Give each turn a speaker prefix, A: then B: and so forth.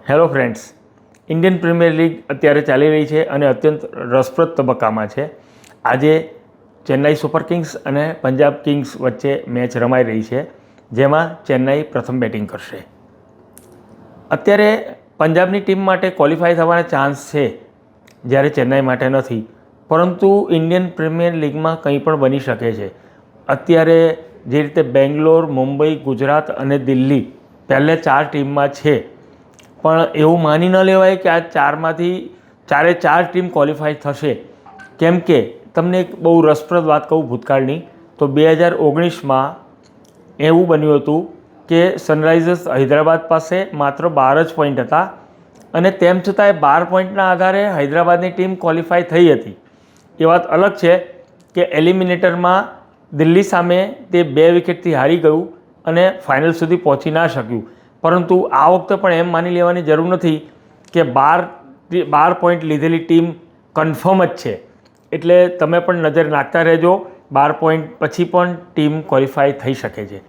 A: Hello friends, Indian premier league અત્યારે ચાલી રહી છે અને અત્યંત રસપ્રદ તબક્કામાં છે. આજે ચેન્નાઈ સુપર કિંગ્સ અને પંજાબ કિંગ્સ વચ્ચે મેચ રમાઈ રહી છે, જેમાં ચેન્નાઈ પ્રથમ બેટિંગ કરશે. અત્યારે પંજાબની ટીમ માટે ક્વોલિફાય થવાના ચાન્સ છે, જ્યારે ચેન્નાઈ માટે નથી. પરંતુ ઇન્ડિયન પ્રીમિયર લીગમાં કંઈ પણ બની શકે છે. અત્યારે જે રીતે બેંગ્લોર, મુંબઈ, ગુજરાત અને દિલ્હી પહેલે 4 ટીમમાં છે, પણ એવું માની ન લેવાય કે આ ચારે ચાર ટીમ ક્વોલિફાય થશે. કેમ કે તમને એક બહુ રસપ્રદ વાત કહું ભૂતકાળની, તો 2019માં એવું બન્યું હતું કે સનરાઇઝર્સ હૈદરાબાદ પાસે માત્ર 12 જ પોઈન્ટ હતા અને તેમ છતાંય 12 પોઈન્ટના આધારે હૈદરાબાદની ટીમ ક્વોલિફાય થઈ હતી. એ વાત અલગ છે કે એલિમિનેટરમાં દિલ્હી સામે તે 2 વિકેટથી હારી ગયું અને ફાઇનલ સુધી પહોંચી ના શક્યું. પરંતુ આ વખતે પણ એમ માની લેવાની જરૂર નથી કે 12 પોઈન્ટ લીધેલી ટીમ કન્ફર્મ જ છે. એટલે તમે પણ નજર નાખતા રહેજો, 12 પોઈન્ટ પછી પણ ટીમ ક્વોલિફાય થઈ શકે છે.